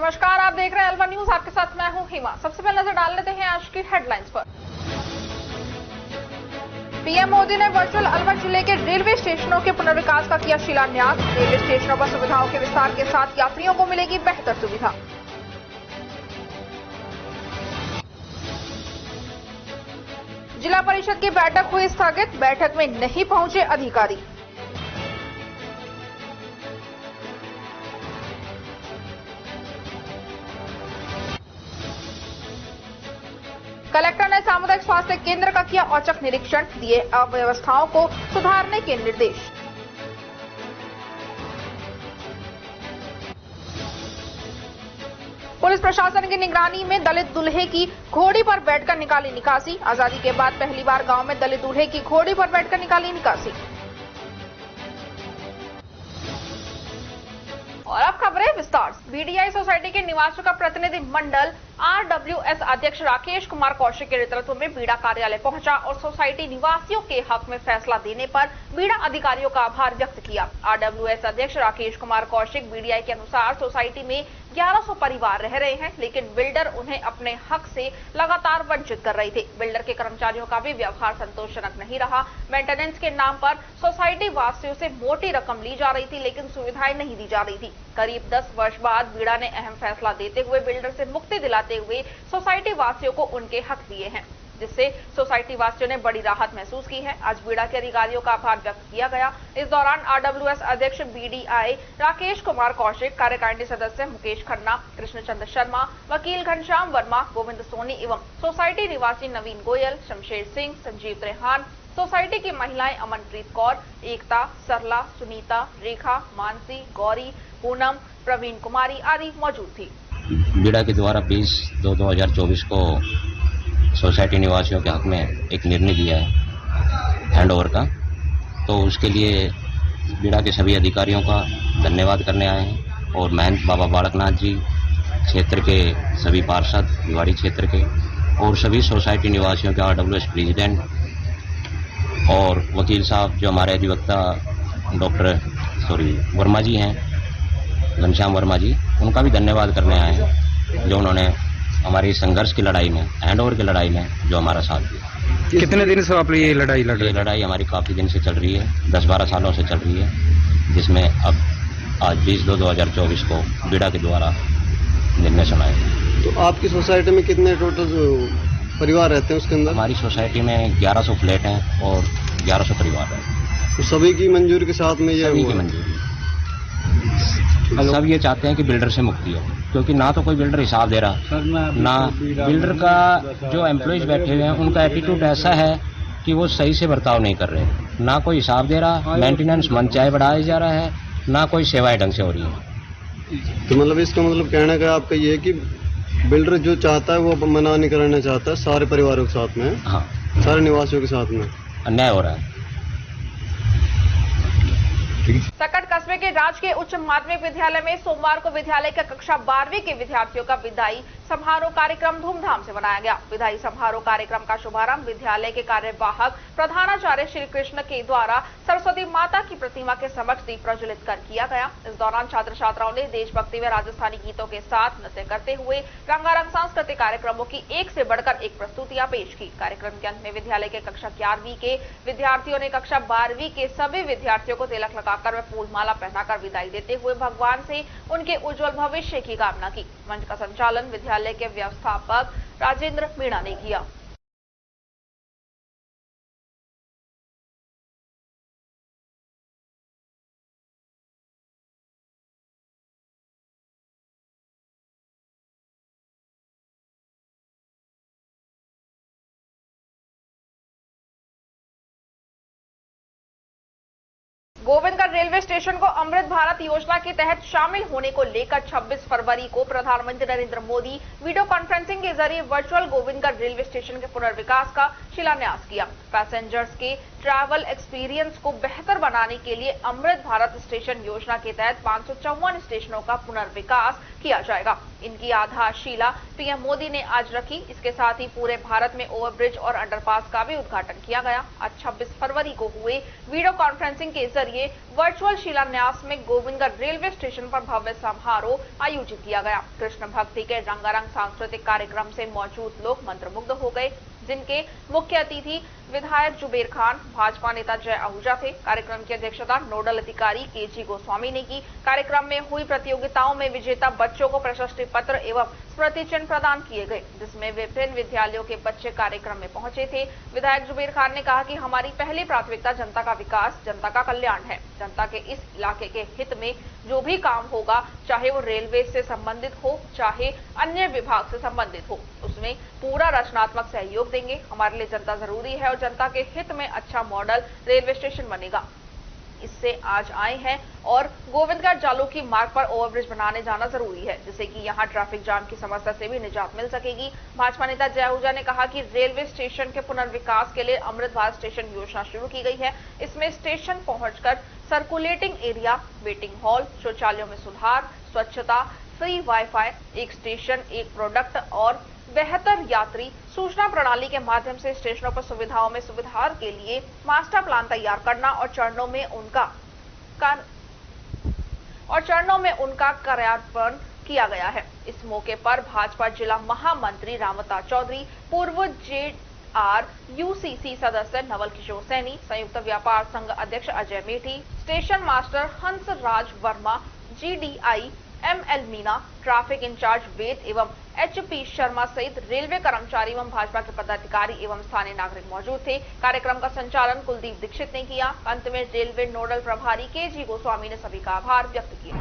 नमस्कार, आप देख रहे हैं अलवर न्यूज। आपके साथ मैं हूं हिमा। सबसे पहले नजर डाल लेते हैं आज की हेडलाइंस पर। पीएम मोदी ने वर्चुअल अलवर जिले के रेलवे स्टेशनों के पुनर्विकास का किया शिलान्यास। रेलवे स्टेशनों पर सुविधाओं के विस्तार के साथ यात्रियों को मिलेगी बेहतर सुविधा। जिला परिषद की बैठक हुई स्थगित, बैठक में नहीं पहुंचे अधिकारी। कलेक्टर ने सामुदायिक स्वास्थ्य केंद्र का किया औचक निरीक्षण, दिए अव्यवस्थाओं को सुधारने के निर्देश। पुलिस प्रशासन की निगरानी में दलित दूल्हे की घोड़ी पर बैठकर निकाली निकासी। आजादी के बाद पहली बार गांव में दलित दूल्हे की घोड़ी पर बैठकर निकाली निकासी। और अब खबरें विस्तार से। बीडीआई सोसाइटी के निवासियों का प्रतिनिधि मंडल आरडब्ल्यूएस अध्यक्ष राकेश कुमार कौशिक के नेतृत्व में बीड़ा कार्यालय पहुंचा और सोसाइटी निवासियों के हक में फैसला देने पर बीड़ा अधिकारियों का आभार व्यक्त किया। आरडब्ल्यूएस अध्यक्ष राकेश कुमार कौशिक, बीडीआई के अनुसार सोसाइटी में 1100 परिवार रह रहे हैं, लेकिन बिल्डर उन्हें अपने हक से लगातार वंचित कर रहे थे। बिल्डर के कर्मचारियों का भी व्यवहार संतोषजनक नहीं रहा। मेंटेनेंस के नाम पर सोसाइटी वासियों से मोटी रकम ली जा रही थी, लेकिन सुविधाएं नहीं दी जा रही थी। करीब 10 वर्ष बाद बीड़ा ने अहम फैसला देते हुए बिल्डर से मुक्ति दिलाते हुए सोसाइटी वासियों को उनके हक दिए हैं, जिससे सोसाइटी वासियों ने बड़ी राहत महसूस की है। आज बीड़ा के अधिकारियों का आभार व्यक्त किया गया। इस दौरान आरडब्ल्यूएस अध्यक्ष बीडीआई राकेश कुमार कौशिक, कार्यकारिणी सदस्य मुकेश खन्ना, कृष्णचंद्र शर्मा, वकील घनश्याम वर्मा, गोविंद सोनी एवं सोसाइटी निवासी नवीन गोयल, शमशेर सिंह, संजीव त्रेहान, सोसाइटी की महिलाएं अमनप्रीत कौर, एकता, सरला, सुनीता, रेखा, मानसी, गौरी, पूनम, प्रवीण कुमारी आदि मौजूद थी। बीड़ा के द्वारा 20/2/2024 को सोसाइटी निवासियों के हक में एक निर्णय दिया है हैंडओवर का, तो उसके लिए बीड़ा के सभी अधिकारियों का धन्यवाद करने आए हैं। और महंत बाबा बालकनाथ जी, क्षेत्र के सभी पार्षद, भिवाड़ी क्षेत्र के, और सभी सोसाइटी निवासियों के आरडब्ल्यूएस प्रेसिडेंट और वकील साहब जो हमारे अधिवक्ता वर्मा जी हैं, घनश्याम वर्मा जी, उनका भी धन्यवाद करने आए हैं, जो उन्होंने हमारी संघर्ष की लड़ाई में, हैंडओवर की लड़ाई में जो हमारा साथ दिया। कितने दिन से आप ये लड़ाई लड़ रहे हैं? ये लड़ाई हमारी काफ़ी दिन से चल रही है, 10-12 सालों से चल रही है, जिसमें अब आज 20/2/2024 को बीड़ा के द्वारा निर्णय सुनाया। तो आपकी सोसाइटी में कितने टोटल परिवार रहते हैं उसके अंदर? हमारी सोसाइटी में 1100 फ्लैट हैं और 1100 परिवार हैं। तो सभी की मंजूरी के साथ में ये सभी की मंजूरी। सब ये चाहते हैं कि बिल्डर से मुक्ति हो, क्योंकि ना तो कोई बिल्डर हिसाब दे रहा, ना बिल्डर का जो एम्प्लॉयज बैठे हुए हैं उनका एटीट्यूड ऐसा है कि वो सही से बर्ताव नहीं कर रहे, ना कोई हिसाब दे रहा, मेंटेनेंस मनचाहे बढ़ाया जा रहा है, ना कोई सेवाएं ढंग से हो रही है। तो मतलब इसका मतलब कहने का आपका ये है कि बिल्डर जो चाहता है वो मना नहीं कराना चाहता, सारे परिवारों के साथ में, हाँ, सारे निवासियों के साथ में अन्याय हो रहा है। सकट कस्बे के राजकीय उच्च माध्यमिक विद्यालय में सोमवार को विद्यालय के कक्षा 12वीं के विद्यार्थियों का विदाई समारोह कार्यक्रम धूमधाम से मनाया गया। विदाई समारोह कार्यक्रम का शुभारंभ विद्यालय के कार्यवाहक प्रधानाचार्य श्री कृष्ण के द्वारा सरस्वती माता की प्रतिमा के समक्ष दीप प्रज्वलित कर किया गया। इस दौरान छात्र छात्राओं ने देशभक्ति व राजस्थानी गीतों के साथ नृत्य करते हुए रंगारंग सांस्कृतिक कार्यक्रमों की एक से बढ़कर एक प्रस्तुतियां पेश की। कार्यक्रम के अंत में विद्यालय के कक्षा 11वीं के विद्यार्थियों ने कक्षा 12वीं के सभी विद्यार्थियों को तिलक लगाकर व फूलमाला पहनाकर विदाई देते हुए भगवान से उनके उज्जवल भविष्य की कामना की। मंच का संचालन विद्यालय के व्यवस्थापक राजेंद्र मीणा ने किया। गोविंदगढ़ रेलवे स्टेशन को अमृत भारत योजना के तहत शामिल होने को लेकर 26 फरवरी को प्रधानमंत्री नरेंद्र मोदी वीडियो कॉन्फ्रेंसिंग के जरिए वर्चुअल गोविंदगढ़ रेलवे स्टेशन के पुनर्विकास का शिलान्यास किया। पैसेंजर्स के ट्रैवल एक्सपीरियंस को बेहतर बनाने के लिए अमृत भारत स्टेशन योजना के तहत 554 स्टेशनों का पुनर्विकास किया जाएगा। इनकी आधारशिला पीएम मोदी ने आज रखी। इसके साथ ही पूरे भारत में ओवरब्रिज और अंडरपास का भी उद्घाटन किया गया। आज 26 फरवरी को हुए वीडियो कॉन्फ्रेंसिंग के जरिए वर्चुअल शिलान्यास में गोविंदगढ़ रेलवे स्टेशन पर भव्य समारोह आयोजित किया गया। कृष्ण भक्ति के रंगारंग सांस्कृतिक कार्यक्रम से मौजूद लोग मंत्रमुग्ध हो गए, जिनके मुख्य अतिथि विधायक जुबेर खान, भाजपा नेता जय आहूजा थे। कार्यक्रम की अध्यक्षता नोडल अधिकारी केजी गोस्वामी ने की। कार्यक्रम में हुई प्रतियोगिताओं में विजेता बच्चों को प्रशस्ति पत्र एवं स्मृति चिन्ह प्रदान किए गए, जिसमें विभिन्न विद्यालयों के बच्चे कार्यक्रम में पहुंचे थे। विधायक जुबेर खान ने कहा कि हमारी पहली प्राथमिकता जनता का विकास, जनता का कल्याण है। जनता के इस इलाके के हित में जो भी काम होगा, चाहे वो रेलवे से संबंधित हो, चाहे अन्य विभाग से संबंधित हो, उसमें पूरा रचनात्मक सहयोग देंगे। हमारे लिए जनता जरूरी है और जनता के हित में अच्छा मॉडल रेलवे स्टेशन बनेगा। इससे आज आए हैं और गोविंदगढ़ जालौकी मार्ग पर ओवरब्रिज बनाने जाना जरूरी है, जिससे कि यहां ट्रैफिक जाम की समस्या से भी निजात मिल सकेगी। भाजपा नेता जय आहूजा ने कहा कि रेलवे स्टेशन के पुनर्विकास के लिए अमृत भारत स्टेशन योजना शुरू की गई है। इसमें स्टेशन पहुंचकर सर्कुलेटिंग एरिया, वेटिंग हॉल, शौचालयों में सुधार, स्वच्छता, फ्री वाईफाई, एक स्टेशन एक प्रोडक्ट और बेहतर यात्री सूचना प्रणाली के माध्यम से स्टेशनों पर सुविधाओं में सुधार के लिए मास्टर प्लान तैयार करना और चरणों में उनका कार्यान्वयन किया गया है। इस मौके पर भाजपा जिला महामंत्री रामता चौधरी, पूर्व JRUCC सदस्य नवल किशोर सैनी, संयुक्त व्यापार संघ अध्यक्ष Ajay Methi, station master Hansraj Verma, GDI ML Meena, traffic incharge Ved एवं HP शर्मा सहित रेलवे कर्मचारी एवं भाजपा के पदाधिकारी एवं स्थानीय नागरिक मौजूद थे। कार्यक्रम का संचालन कुलदीप दीक्षित ने किया। अंत में रेलवे नोडल प्रभारी केजी गोस्वामी ने सभी का आभार व्यक्त किया।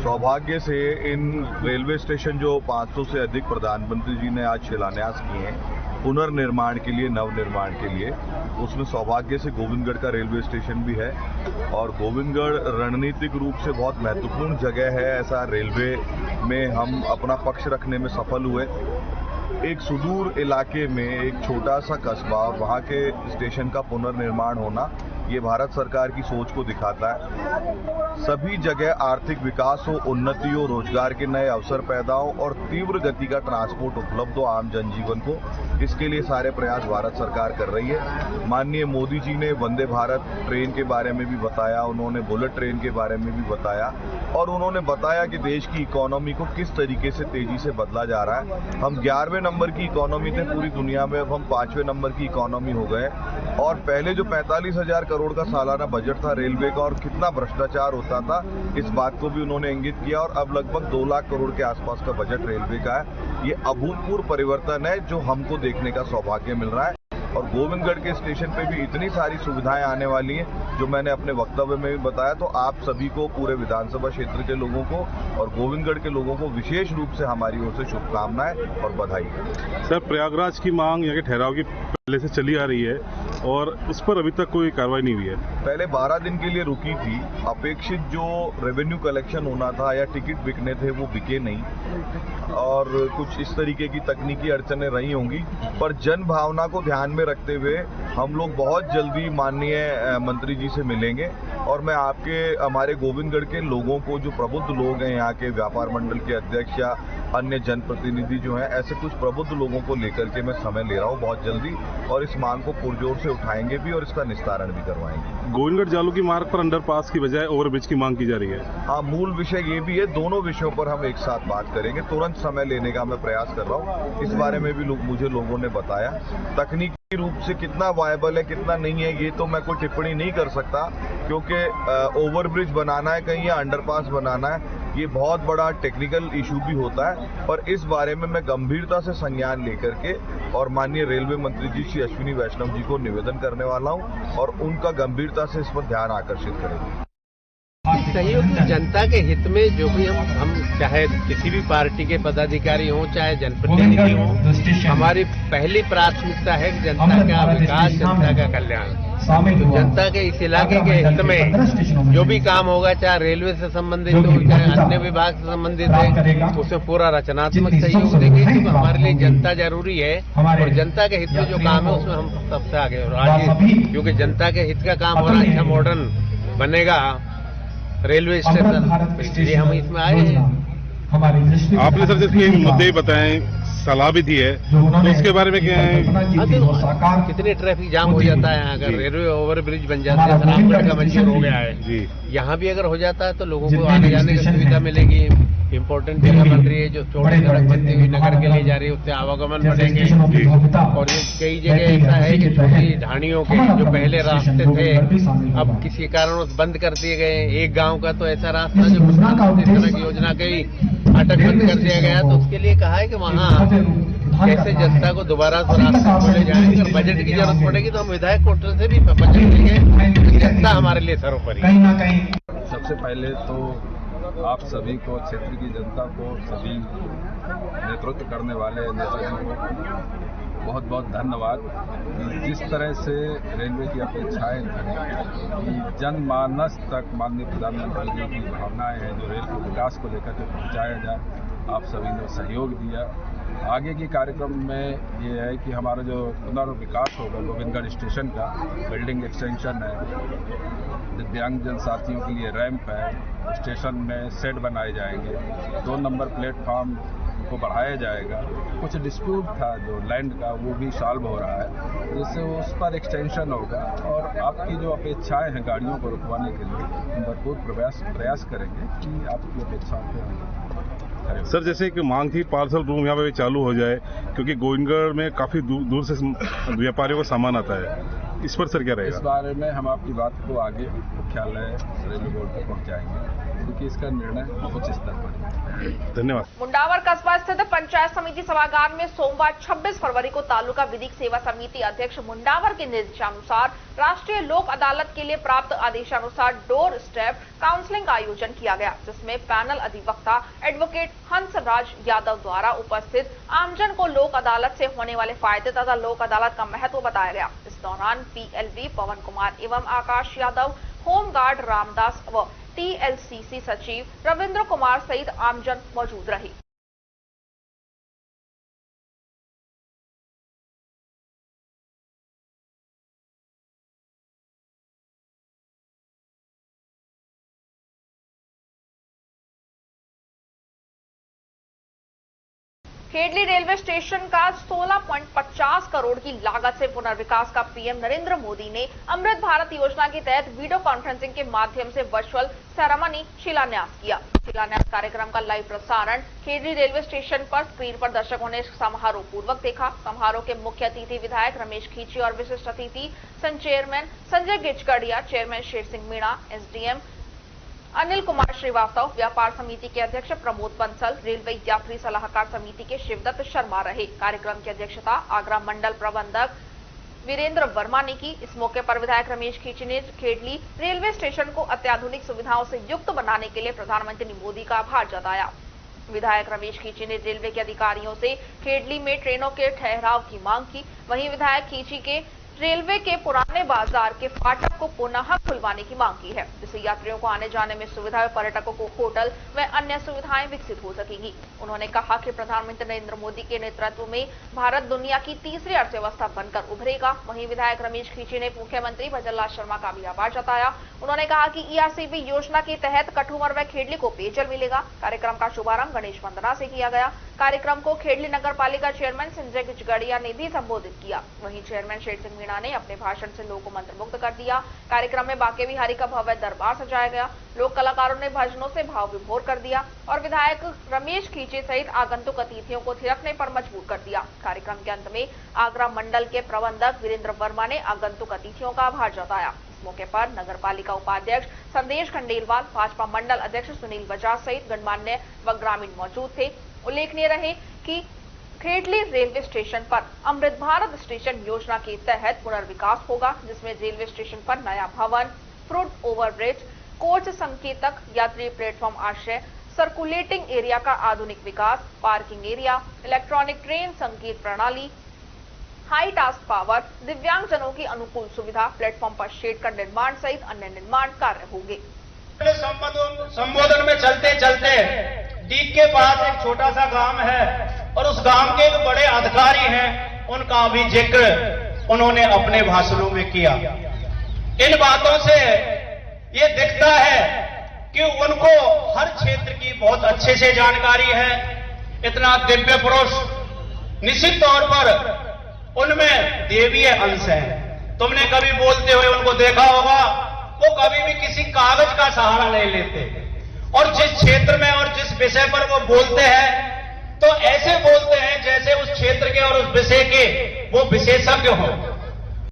सौभाग्य से इन रेलवे स्टेशन जो 500 से अधिक प्रधानमंत्री जी ने आज शिलान्यास किए हैं पुनर्निर्माण के लिए, नवनिर्माण के लिए, उसमें सौभाग्य से गोविंदगढ़ का रेलवे स्टेशन भी है। और गोविंदगढ़ रणनीतिक रूप से बहुत महत्वपूर्ण जगह है। ऐसा रेलवे में हम अपना पक्ष रखने में सफल हुए। एक सुदूर इलाके में एक छोटा सा कस्बा, वहाँ के स्टेशन का पुनर्निर्माण होना, ये भारत सरकार की सोच को दिखाता है। सभी जगह आर्थिक विकास हो, उन्नति हो, रोजगार के नए अवसर पैदा हो और तीव्र गति का ट्रांसपोर्ट उपलब्ध हो आम जनजीवन को, इसके लिए सारे प्रयास भारत सरकार कर रही है। माननीय मोदी जी ने वंदे भारत ट्रेन के बारे में भी बताया, उन्होंने बुलेट ट्रेन के बारे में भी बताया और उन्होंने बताया कि देश की इकोनॉमी को किस तरीके से तेजी से बदला जा रहा है। हम 11वें नंबर की इकोनॉमी थे पूरी दुनिया में, अब हम 5वें नंबर की इकोनॉमी हो गए। और पहले जो 45,000 करोड़ का सालाना बजट था रेलवे का और कितना भ्रष्टाचार होता था, इस बात को भी उन्होंने इंगित किया। और अब लगभग 2 लाख करोड़ के आसपास का बजट रेलवे का है। ये अभूतपूर्व परिवर्तन है जो हमको देखने का सौभाग्य मिल रहा है। और गोविंदगढ़ के स्टेशन पे भी इतनी सारी सुविधाएं आने वाली हैं जो मैंने अपने वक्तव्य में भी बताया। तो आप सभी को, पूरे विधानसभा क्षेत्र के लोगों को और गोविंदगढ़ के लोगों को विशेष रूप से हमारी ओर से शुभकामनाएं और बधाई। सर, प्रयागराज की मांग यहाँ के ठहराव की पहले से चली आ रही है और उस पर अभी तक कोई कार्रवाई नहीं हुई है। पहले 12 दिन के लिए रुकी थी। अपेक्षित जो रेवेन्यू कलेक्शन होना था या टिकट बिकने थे वो बिके नहीं और कुछ इस तरीके की तकनीकी अड़चनें रही होंगी। पर जन भावना को ध्यान में रखते हुए हम लोग बहुत जल्दी माननीय मंत्री जी से मिलेंगे और मैं हमारे गोविंदगढ़ के लोगों को, जो प्रबुद्ध लोग हैं यहाँ के व्यापार मंडल के अध्यक्ष या अन्य जनप्रतिनिधि जो हैं, ऐसे कुछ प्रबुद्ध लोगों को लेकर के मैं समय ले रहा हूँ बहुत जल्दी और इस मांग को पुरजोर से उठाएंगे भी और इसका निस्तारण भी करवाएंगे। गोविंदगढ़ जालौकी मार्ग पर अंडरपास की बजाय ओवरब्रिज की मांग की जा रही है। हाँ, मूल विषय ये भी है। दोनों विषयों पर हम एक साथ बात करेंगे। तुरंत समय लेने का मैं प्रयास कर रहा हूँ। इस बारे में भी मुझे लोगों ने बताया। तकनीकी रूप से कितना वायबल है कितना नहीं है ये तो मैं कोई टिप्पणी नहीं कर सकता, क्योंकि ओवरब्रिज बनाना है कहीं या अंडरपास बनाना है, ये बहुत बड़ा टेक्निकल इशू भी होता है। पर इस बारे में मैं गंभीरता से संज्ञान लेकर के और माननीय रेलवे मंत्री जी श्री अश्विनी वैष्णव जी को निवेदन करने वाला हूं और उनका गंभीरता से इस पर ध्यान आकर्षित करेंगे। संयुक्त जनता के हित में जो भी हम चाहे किसी भी पार्टी के पदाधिकारी हों चाहे जनप्रतिनिधि हों, हमारी पहली प्राथमिकता है कि जनता का विकास, जनता का कल्याण। तो जनता के इस इलाके के हित में जो भी काम होगा, चाहे रेलवे से संबंधित हो, चाहे अन्य विभाग से संबंधित है, उसमें पूरा रचनात्मक सहयोग देंगे, क्योंकि हमारे लिए जनता जरूरी है और जनता के हित में जो काम है उसमें हम सबसे आगे और आगे, क्योंकि जनता के हित का काम हो रहा है। अच्छा मॉडर्न बनेगा रेलवे स्टेशन, इसलिए हम इसमें आए हैं। आपने सर जैसे मुद्दे बताए, सलाह भी दी है, तो उसके बारे में क्या है? कितने ट्रैफिक जाम हो जाता है अगर रेलवे ओवर ब्रिज बन जाता है। रामगढ़ का मंजूर हो गया है जी, यहाँ भी अगर हो जाता है तो लोगों को आने जाने की सुविधा मिलेगी। इम्पोर्टेंट जगह बन रही है, जो चौड़ी सड़क बनती हुई नगर के लिए जा रही है, उससे आवागमन बढ़ेंगे। और ये कई जगह ऐसा है कि छोटी ढाणियों के जो पहले रास्ते थे अब किसी कारणवश बंद कर दिए गए। एक गांव का तो ऐसा रास्ता जो सड़क योजना के ही अटक बंद कर दिया गया, तो उसके लिए कहा है कि वहाँ कैसे जनता को दोबारा से रास्ते खोले जाएंगे। अगर बजट की जरूरत पड़ेगी तो हम विधायक कोटे से भी बजट देंगे। जनता हमारे लिए सर्वोपरि। सबसे पहले तो आप सभी को, क्षेत्र की जनता को, सभी नेतृत्व करने वाले नेताओं को बहुत बहुत धन्यवाद। जिस तरह से रेलवे की अपेक्षाएं थी, जनमानस तक माननीय प्रधानमंत्री जी की भावनाएं हैं जो रेल के विकास को लेकर के पहुंचाया जाए, आप सभी ने सहयोग दिया। आगे के कार्यक्रम में ये है कि हमारा जो पुनर्विकास होगा गोविंदगढ़ स्टेशन का, बिल्डिंग एक्सटेंशन है, दिव्यांग जन साथियों के लिए रैंप है, स्टेशन में शेड बनाए जाएंगे, 2 नंबर प्लेटफॉर्म को बढ़ाया जाएगा। कुछ डिस्प्यूट था जो लैंड का, वो भी सॉल्व हो रहा है, जिससे उस पर एक्सटेंशन होगा। और आपकी जो अपेक्षाएं हैं गाड़ियों को रुकवाने के लिए, हम भरपूर प्रयास करेंगे कि आपकी अपेक्षाओं पर। सर जैसे एक मांग थी पार्सल रूम यहाँ पे चालू हो जाए, क्योंकि गोविंदगढ़ में काफी दूर से व्यापारियों को सामान आता है, इस पर सर क्या रहेगा? इस बारे में हम आपकी बात को आगे मुख्यालय रेलवे बोर्ड तक पहुंचाएंगे, क्योंकि इसका निर्णय उच्च स्तर पर है। धन्यवाद। मुंडावर कस्बा स्थित पंचायत समिति सभागार में सोमवार 26 फरवरी को तालुका विधिक सेवा समिति अध्यक्ष मुंडावर के निर्देशानुसार राष्ट्रीय लोक अदालत के लिए प्राप्त आदेशानुसार डोर स्टेप काउंसलिंग का आयोजन किया गया, जिसमें पैनल अधिवक्ता एडवोकेट हंसराज यादव द्वारा उपस्थित आमजन को लोक अदालत से होने वाले फायदे तथा लोक अदालत का महत्व बताया गया। इस दौरान पीएलवी पवन कुमार एवं आकाश यादव, होमगार्ड रामदास व टीएलसीसी सचिव रविंद्र कुमार सहित आमजन मौजूद रहे। खेडली रेलवे स्टेशन का 16.50 करोड़ की लागत से पुनर्विकास का पीएम नरेंद्र मोदी ने अमृत भारत योजना के तहत वीडियो कॉन्फ्रेंसिंग के माध्यम से वर्चुअल सेरेमनी शिलान्यास किया। शिलान्यास कार्यक्रम का लाइव प्रसारण खेडली रेलवे स्टेशन पर स्क्रीन पर दर्शकों ने समारोह पूर्वक देखा। समारोह के मुख्य अतिथि विधायक रमेश खींची और विशिष्ट अतिथि chairman Sanjay गिचगड़िया, chairman Sher Singh Meena, SDM Anil Kumar Srivastava, व्यापार समिति के अध्यक्ष प्रमोद बंसल, रेलवे यात्री सलाहकार समिति के शिवदत्त शर्मा रहे। कार्यक्रम की अध्यक्षता आगरा मंडल प्रबंधक वीरेंद्र वर्मा ने की। इस मौके पर विधायक रमेश खींची ने खेडली रेलवे स्टेशन को अत्याधुनिक सुविधाओं से युक्त बनाने के लिए प्रधानमंत्री मोदी का आभार जताया। विधायक रमेश खींची ने रेलवे के अधिकारियों से खेडली में ट्रेनों के ठहराव की मांग की। वहीं विधायक खींची के रेलवे के पुराने बाजार के फाटक को पुनः खुलवाने की मांग की है, जिससे यात्रियों को आने जाने में सुविधा व पर्यटकों को होटल व अन्य सुविधाएं विकसित हो सकेंगी। उन्होंने कहा कि प्रधानमंत्री नरेंद्र मोदी के नेतृत्व में भारत दुनिया की तीसरी अर्थव्यवस्था बनकर उभरेगा। वहीं विधायक रमेश खींची ने मुख्यमंत्री भजनलाल शर्मा का भी आभार जताया। उन्होंने कहा कि ईआरसीबी योजना के तहत कठुमर व खेडली को पेयजल मिलेगा। कार्यक्रम का शुभारंभ गणेश वंदना से किया गया। कार्यक्रम को खेडली नगर पालिका चेयरमैन संजय गिचगड़िया ने भी संबोधित किया। वहीं चेयरमैन शेर सिंह मीणा ने अपने भाषण से लोगों को मंत्रमुग्ध कर दिया। कार्यक्रम में बांके बिहारी का भव्य दरबार सजाया गया। लोक कलाकारों ने भजनों से भाव विभोर कर दिया और विधायक रमेश खींची सहित आगंतुक अतिथियों को थिरकने पर मजबूर कर दिया। कार्यक्रम के अंत में आगरा मंडल के प्रबंधक वीरेंद्र वर्मा ने आगंतुक अतिथियों का आभार जताया। इस मौके पर नगर पालिका उपाध्यक्ष संदेश खंडेलवाल, भाजपा मंडल अध्यक्ष सुनील बजाज सहित गणमान्य व ग्रामीण मौजूद थे। उल्लेखनीय रहे कि खेडली रेलवे स्टेशन पर अमृत भारत स्टेशन योजना के तहत पुनर्विकास होगा, जिसमें रेलवे स्टेशन पर नया भवन, फ्रूट ओवरब्रिज, कोच संकेतक, यात्री प्लेटफॉर्म आश्रय, सर्कुलेटिंग एरिया का आधुनिक विकास, पार्किंग एरिया, इलेक्ट्रॉनिक ट्रेन संकेत प्रणाली, हाई टास्क पावर, दिव्यांगजनों की अनुकूल सुविधा, प्लेटफॉर्म पर शेड का निर्माण सहित अन्य निर्माण कार्य होंगे। संबोधन में चलते चलते डीग के पास एक छोटा सा गांव है और उस गांव के एक बड़े अधिकारी हैं, उनका भी जिक्र उन्होंने अपने भाषणों में किया। इन बातों से ये दिखता है कि उनको हर क्षेत्र की बहुत अच्छे से जानकारी है। इतना दिव्य पुरुष, निश्चित तौर पर उनमें देवीय अंश है। तुमने कभी बोलते हुए उनको देखा होगा, वो कभी भी किसी कागज का सहारा नहीं लेते और जिस क्षेत्र में और जिस विषय पर वो बोलते हैं तो ऐसे बोलते हैं जैसे उस क्षेत्र के और उस विषय के वो विशेषज्ञ हों।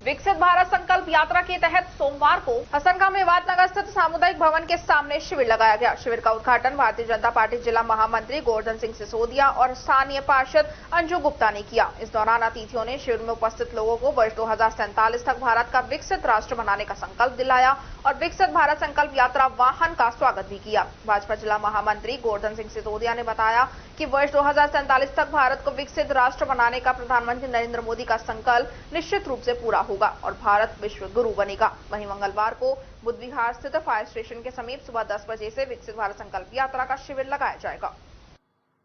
विकसित भारत संकल्प यात्रा के तहत सोमवार को हसनगांव में नगर स्थित सामुदायिक भवन के सामने शिविर लगाया गया। शिविर का उद्घाटन भारतीय जनता पार्टी जिला महामंत्री गोवर्धन सिंह सिसोदिया और स्थानीय पार्षद अंजू गुप्ता ने किया। इस दौरान अतिथियों ने शिविर में उपस्थित लोगों को वर्ष 2047 तक भारत का विकसित राष्ट्र बनाने का संकल्प दिलाया और विकसित भारत संकल्प यात्रा वाहन का स्वागत भी किया। भाजपा जिला महामंत्री गोवर्धन सिंह सिसोदिया ने बताया कि वर्ष 2047 तक भारत को विकसित राष्ट्र बनाने का प्रधानमंत्री नरेंद्र मोदी का संकल्प निश्चित रूप से पूरा होगा और भारत विश्व गुरु बनेगा। वहीं मंगलवार को बुद्ध विहार स्थित फायर स्टेशन के समीप सुबह 10 बजे से विकसित भारत संकल्प यात्रा का शिविर लगाया जाएगा।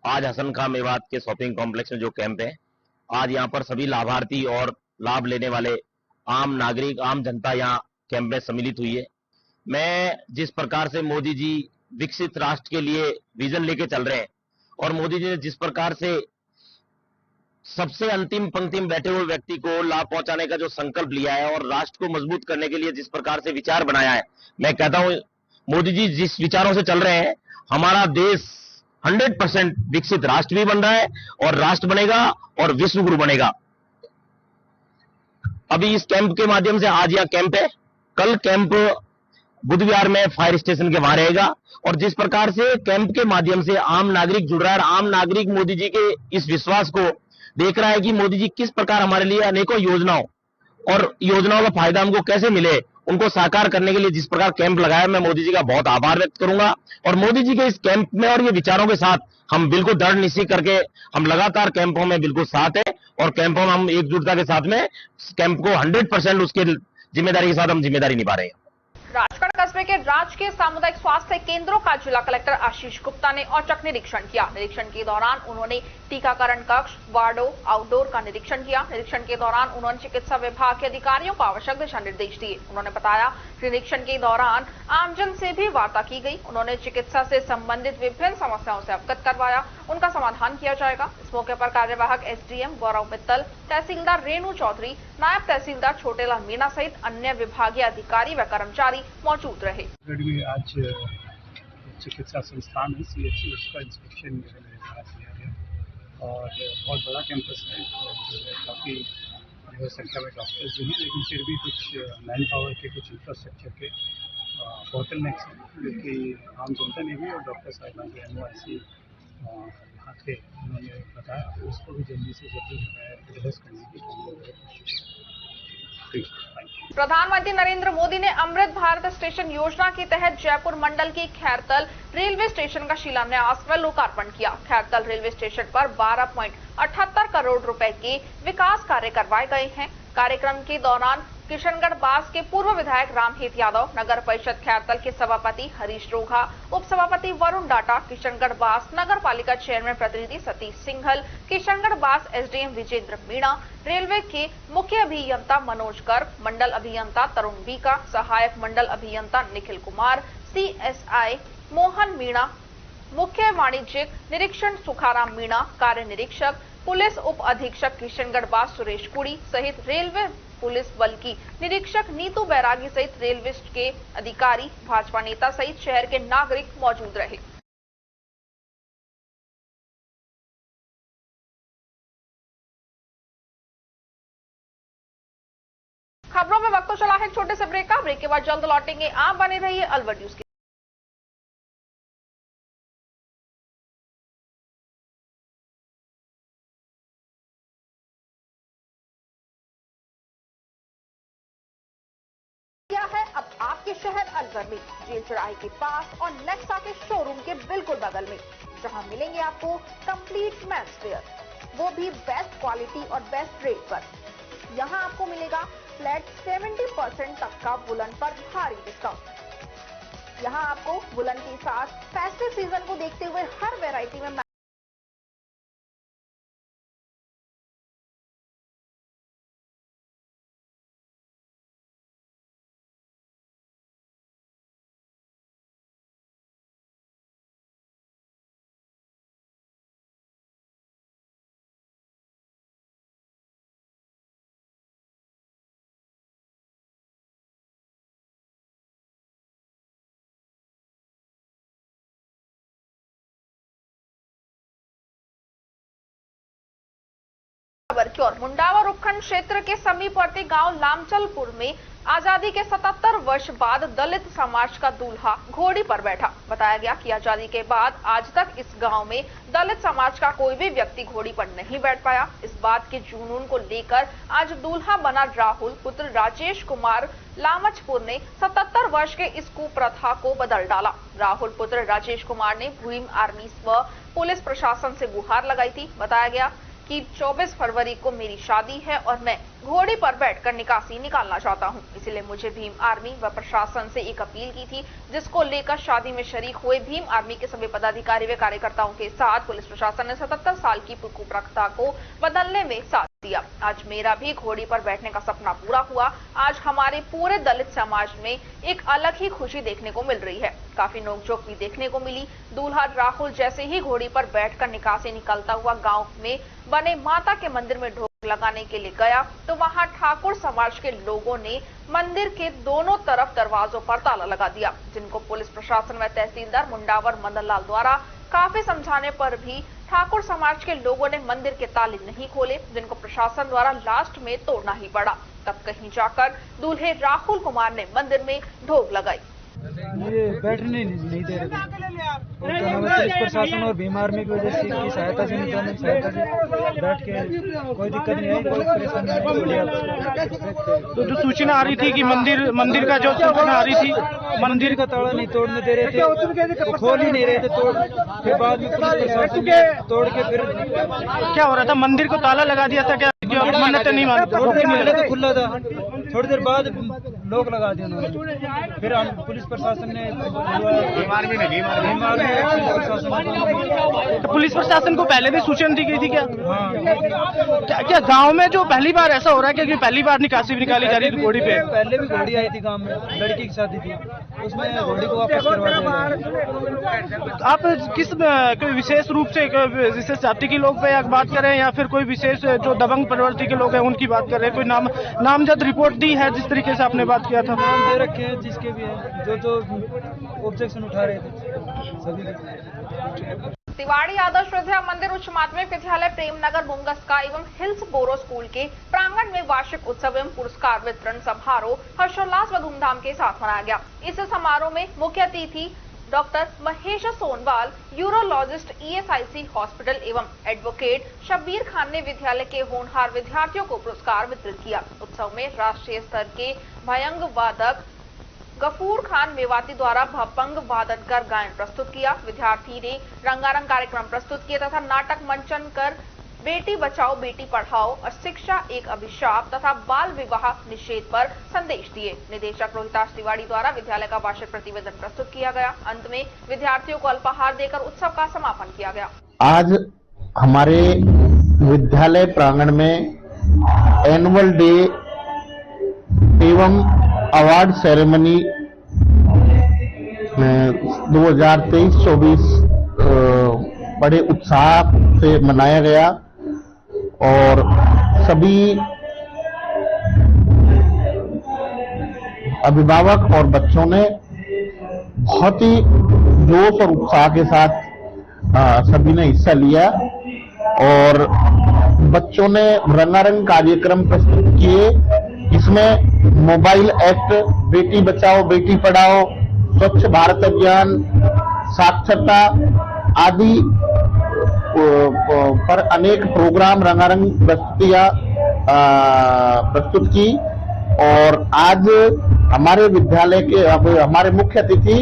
आज हसनगांव मेवात के शॉपिंग कॉम्प्लेक्स में जो कैंप है, आज यहाँ पर सभी लाभार्थी और लाभ लेने वाले आम नागरिक, आम जनता यहाँ कैंप में सम्मिलित हुई है। मैं जिस प्रकार से मोदी जी विकसित राष्ट्र के लिए विजन लेके चल रहे हैं और मोदी जी ने जिस प्रकार से सबसे अंतिम पंक्ति में बैठे हुए व्यक्ति को लाभ पहुंचाने का जो संकल्प लिया है और राष्ट्र को मजबूत करने के लिए जिस प्रकार से विचार बनाया है, मैं कहता हूं मोदी जी जिस विचारों से चल रहे हैं, हमारा देश 100% विकसित राष्ट्र भी बन रहा है और राष्ट्र बनेगा और विश्व गुरु बनेगा। अभी इस कैंप के माध्यम से आज यहाँ कैंप है, कल कैंप बुद्ध विहार में फायर स्टेशन के वहां रहेगा और जिस प्रकार से कैंप के माध्यम से आम नागरिक जुड़ रहा है, आम नागरिक मोदी जी के इस विश्वास को देख रहा है कि मोदी जी किस प्रकार हमारे लिए अनेकों योजनाओं का फायदा हमको कैसे मिले, उनको साकार करने के लिए जिस प्रकार कैंप लगाया, मैं मोदी जी का बहुत आभार व्यक्त करूंगा। और मोदी जी के इस कैंप में और ये विचारों के साथ हम बिल्कुल दृढ़ निश्चय करके हम लगातार कैंपों में बिल्कुल साथ है और कैंपों में हम एकजुटता के साथ में कैंप को 100% उसके जिम्मेदारी के साथ हम जिम्मेदारी निभा रहे हैं। राजगढ़ कस्बे के राजकीय सामुदायिक स्वास्थ्य केंद्रों का जिला कलेक्टर आशीष गुप्ता ने औचक निरीक्षण किया। निरीक्षण के दौरान उन्होंने टीकाकरण कक्ष, वार्डों, आउटडोर का निरीक्षण किया। निरीक्षण के दौरान उन्होंने चिकित्सा विभाग के अधिकारियों को आवश्यक दिशा निर्देश दिए। उन्होंने बताया कि निरीक्षण के दौरान आमजन से भी वार्ता की गई। उन्होंने चिकित्सा से संबंधित विभिन्न समस्याओं से अवगत करवाया, उनका समाधान किया जाएगा। इस मौके पर कार्यवाहक एसडीएम गौरव मित्तल, तहसीलदार रेणु चौधरी, नायब तहसीलदार छोटेलाल मीणा सहित अन्य विभागीय अधिकारी व कर्मचारी मौजूद रहे। आज चिकित्सा संस्थान है CHC, उसका इंस्पेक्शन मेरे पास किया गया और बहुत बड़ा कैंपस है, काफ़ी जो संख्या में डॉक्टर्स भी हैं, लेकिन फिर भी कुछ मैन पावर के, कुछ इंफ्रास्ट्रक्चर के बॉटलनेक्स हैं, क्योंकि आम जनता ने भी और डॉक्टर साहिबान के NOIC यहाँ थे, उन्होंने बताया उसको भी जल्दी से जल्दी एड्रेस करने की कोशिश है। प्रधानमंत्री नरेंद्र मोदी ने अमृत भारत स्टेशन योजना के तहत जयपुर मंडल के खैरतल रेलवे स्टेशन का शिलान्यास व लोकार्पण किया। खैरतल रेलवे स्टेशन पर 12.78 करोड़ रुपए के विकास कार्य करवाए गए हैं। कार्यक्रम के दौरान किशनगढ़ बास के पूर्व विधायक रामहेत यादव, नगर परिषद खैरतल के सभापति हरीश रोघा, उप सभापति वरुण डाटा, किशनगढ़ बास नगर पालिका चेयरमैन प्रतिनिधि सतीश सिंघल, किशनगढ़ बास एसडीएम विजेंद्र मीणा, रेलवे के मुख्य अभियंता मनोज गर्ग, मंडल अभियंता तरुण बीका, सहायक मंडल अभियंता निखिल कुमार, CSI मोहन मीणा, मुख्य वाणिज्यिक निरीक्षण सुखाराम मीणा, कार्य निरीक्षक पुलिस उप अधीक्षक किशनगढ़ बास सुरेश कुड़ी सहित रेलवे पुलिस बल की निरीक्षक नीतू बैरागी सहित रेलवे के अधिकारी, भाजपा नेता सहित शहर के नागरिक मौजूद रहे। खबरों में वक्त तो चला है छोटे से ब्रेक का। ब्रेक के बाद जल्द लौटेंगे। आप बने रहिए अलवर न्यूज के। है अब आपके शहर अलवर में, जेल चौराहे के पास और नेक्सा के शोरूम के बिल्कुल बगल में, जहां मिलेंगे आपको कंप्लीट मेंस वेयर, वो भी बेस्ट क्वालिटी और बेस्ट रेट पर। यहाँ आपको मिलेगा फ्लैट 70% तक का वुलन पर भारी डिस्काउंट। यहाँ आपको वुलन के साथ फेस्टिव सीजन को देखते हुए हर वैरायटी में की ओर मुंडावर उपखंड क्षेत्र के समीपवर्ती गांव लामचलपुर में आजादी के 77 वर्ष बाद दलित समाज का दूल्हा घोड़ी पर बैठा। बताया गया कि आजादी के बाद आज तक इस गांव में दलित समाज का कोई भी व्यक्ति घोड़ी पर नहीं बैठ पाया। इस बात के जुनून को लेकर आज दूल्हा बना राहुल पुत्र राजेश कुमार लामचपुर ने 77 वर्ष के इस कुप्रथा को बदल डाला। राहुल पुत्र राजेश कुमार ने भीम आर्मी व पुलिस प्रशासन से गुहार लगाई थी। बताया गया कि 24 फरवरी को मेरी शादी है और मैं घोड़ी पर बैठकर निकासी निकालना चाहता हूं, इसलिए मुझे भीम आर्मी व प्रशासन से एक अपील की थी, जिसको लेकर शादी में शरीक हुए भीम आर्मी के सभी पदाधिकारी व कार्यकर्ताओं के साथ पुलिस प्रशासन ने 77 साल की कुप्रथा को बदलने में साथ दिया। आज मेरा भी घोड़ी पर बैठने का सपना पूरा हुआ। आज हमारे पूरे दलित समाज में एक अलग ही खुशी देखने को मिल रही है। काफी नोकझोंक भी देखने को मिली। दूल्हा राहुल जैसे ही घोड़ी पर बैठकर निकासी निकलता हुआ गांव में बने माता के मंदिर में ढोल लगाने के लिए गया तो वहां ठाकुर समाज के लोगों ने मंदिर के दोनों तरफ दरवाजों पर ताला लगा दिया, जिनको पुलिस प्रशासन व तहसीलदार मुंडावर मदन लाल द्वारा काफी समझाने पर भी ठाकुर समाज के लोगों ने मंदिर के ताले नहीं खोले, जिनको प्रशासन द्वारा लास्ट में तोड़ना ही पड़ा। तब कहीं जाकर दूल्हे राहुल कुमार ने मंदिर में ढोल लगाई। मुझे बैठने नहीं दे रहे थे। पुलिस प्रशासन और भीम आर्मी की वजह से की सहायता से बैठ के कोई दिक्कत नहीं आई, कोई परेशानी नहीं। तो जो सूचना आ रही थी कि मंदिर का जो सूचना आ रही थी, मंदिर का ताला नहीं तोड़ने दे रहे थे, खोल ही नहीं रहे थे तोड़। फिर बाद में पुलिस प्रशासन ने तोड़ के फिर क्या हो रहा था, मंदिर को ताला लगा दिया था क्या? मन्नत नहीं मानते, खुला था। थोड़ी देर बाद लोग लगा दिया उन्होंने। फिर हम पुलिस प्रशासन ने पुलिस प्रशासन को पहले भी सूचना दी गई थी क्या? हाँ। क्या गांव में जो पहली बार ऐसा हो रहा है क्योंकि पहली बार निकासी निकाली जा रही थी घोड़ी पे? पहले भी घोड़ी आई थी गांव में, लड़की की शादी थी, उसमें घोड़ी को वापस करवा दिया। आप किस कोई विशेष रूप से विशेष जाति के लोग पे बात करें या फिर कोई विशेष जो दबंग प्रवृत्ति के लोग हैं उनकी बात कर रहे हैं? कोई नामजद रिपोर्ट दी है जिस तरीके से आपने बात किया था? नाम दे रखे हैं जिसके भी है, जो ऑब्जेक्शन उठा रहे थे सभी। तिवाड़ी आदर्श विद्या मंदिर उच्च माध्यमिक विद्यालय प्रेमनगर बुंगसका एवं हिल्स बोरो स्कूल के प्रांगण में वार्षिक उत्सव एवं पुरस्कार वितरण समारोह हर्षोल्लास व धूमधाम के साथ मनाया गया। इस समारोह में मुख्य अतिथि doctor Mahesh Sonwal, urologist ESIC hospital एवं एडवोकेट शब्बीर खान ने विद्यालय के होनहार विद्यार्थियों को पुरस्कार वितरित किया। उत्सव में राष्ट्रीय स्तर के भयंग वादक गफूर खान मेवाती द्वारा भपंग वादन कर गायन प्रस्तुत किया। विद्यार्थी ने रंगारंग कार्यक्रम प्रस्तुत किए तथा नाटक मंचन कर बेटी बचाओ बेटी पढ़ाओ और शिक्षा एक अभिशाप तथा बाल विवाह निषेध पर संदेश दिए। निदेशक रोहिताश तिवाड़ी द्वारा विद्यालय का वार्षिक प्रतिवेदन प्रस्तुत किया गया। अंत में विद्यार्थियों को अल्पाहार देकर उत्सव का समापन किया गया। आज हमारे विद्यालय प्रांगण में एनुअल डे एवं अवार्ड सेरेमनी 2023-24 बड़े उत्साह से मनाया गया और सभी अभिभावक और बच्चों ने बहुत ही जोश और उत्साह के साथ सभी ने हिस्सा लिया और बच्चों ने रंगारंग कार्यक्रम प्रस्तुत किए। इसमें मोबाइल एक्ट, बेटी बचाओ बेटी पढ़ाओ, स्वच्छ भारत अभियान, साक्षरता आदि पर अनेक प्रोग्राम रंगारंग प्रस्तुतियां प्रस्तुत की। और आज हमारे विद्यालय के हमारे मुख्य अतिथि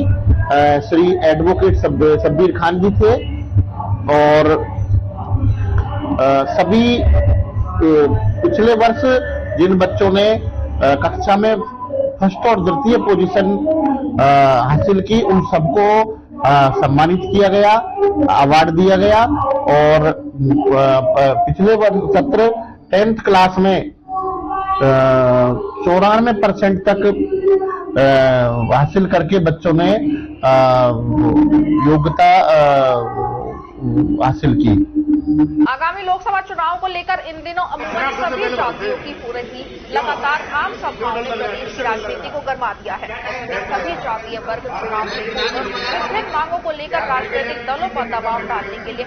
श्री एडवोकेट शब्बीर खान जी थे और सभी पिछले वर्ष जिन बच्चों ने कक्षा में फर्स्ट और द्वितीय पोजीशन हासिल की, उन सबको सम्मानित किया गया, अवार्ड दिया गया। और पिछले वर्ष सत्र 10th क्लास में 94% तक हासिल करके बच्चों ने योग्यता हासिल की। आगामी लोकसभा चुनाव को लेकर इन दिनों अमूमन सभी जातियों की हो रही लगातार आम सभाओं ने प्रदेश की राजनीति को गरमा दिया है। ऐसे में सभी जातीय वर्ग चुनाव से विभिन्न मांगों को लेकर राजनीतिक दलों पर दबाव डालने के लिए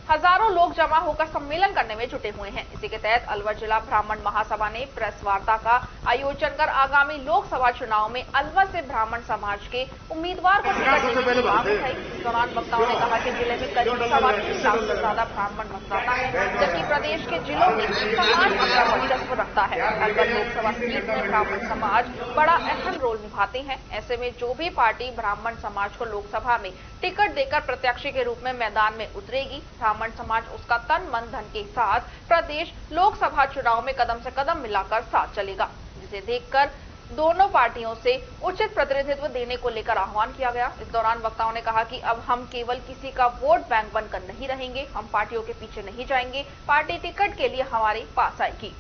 हजारों लोग जमा होकर सम्मेलन करने में जुटे हुए हैं। इसी के तहत अलवर जिला ब्राह्मण महासभा ने प्रेस वार्ता का आयोजन कर आगामी लोकसभा चुनाव में अलवर से ब्राह्मण समाज के उम्मीदवार को टिकट देने की मांग उठाई। इस दौरान वक्ताओं ने कहा कि जिले में करीब 3.25 लाख से ज्यादा ब्राह्मण मतदाता है, जबकि प्रदेश के जिलों में समाज अपना वर्चस्व रखता है। अलवर लोकसभा सीट में ब्राह्मण समाज बड़ा अहम रोल निभाते हैं। ऐसे में जो भी पार्टी ब्राह्मण समाज को लोकसभा में टिकट देकर प्रत्याशी के रूप में मैदान में उतरेगी, ब्राह्मण समाज उसका तन मन धन के साथ प्रदेश लोकसभा चुनाव में कदम से कदम मिलाकर साथ चलेगा, जिसे देखकर दोनों पार्टियों से उचित प्रतिनिधित्व देने को लेकर आह्वान किया गया। इस दौरान वक्ताओं ने कहा कि अब हम केवल किसी का वोट बैंक बनकर नहीं रहेंगे, हम पार्टियों के पीछे नहीं जाएंगे, पार्टी टिकट के लिए हमारे पास आएगी।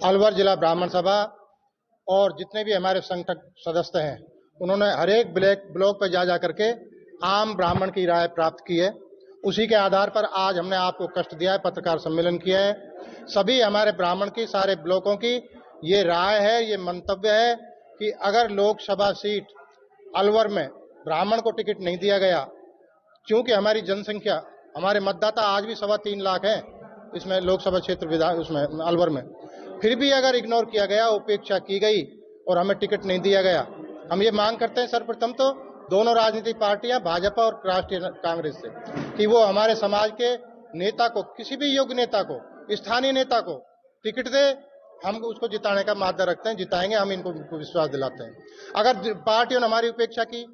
अलवर जिला ब्राह्मण सभा और जितने भी हमारे संगठन सदस्य हैं, उन्होंने हर एक ब्लॉक पर जा करके आम ब्राह्मण की राय प्राप्त की है। उसी के आधार पर आज हमने आपको कष्ट दिया है, पत्रकार सम्मेलन किया है। सभी हमारे ब्राह्मण की, सारे ब्लॉकों की ये राय है, ये मंतव्य है कि अगर लोकसभा सीट अलवर में ब्राह्मण को टिकट नहीं दिया गया, क्योंकि हमारी जनसंख्या, हमारे मतदाता आज भी 3.25 लाख हैं इसमें लोकसभा क्षेत्र उसमें अलवर में, फिर भी अगर इग्नोर किया गया, उपेक्षा की गई और हमें टिकट नहीं दिया गया, हम ये मांग करते हैं सर्वप्रथम तो दोनों राजनीतिक पार्टियां, भाजपा और राष्ट्रीय कांग्रेस से, कि वो हमारे समाज के नेता को, किसी भी योग्य नेता को, स्थानीय नेता को टिकट दे। हम उसको जिताने का मादा रखते हैं, जिताएंगे, हम इनको विश्वास दिलाते हैं। अगर पार्टियों ने हमारी उपेक्षा की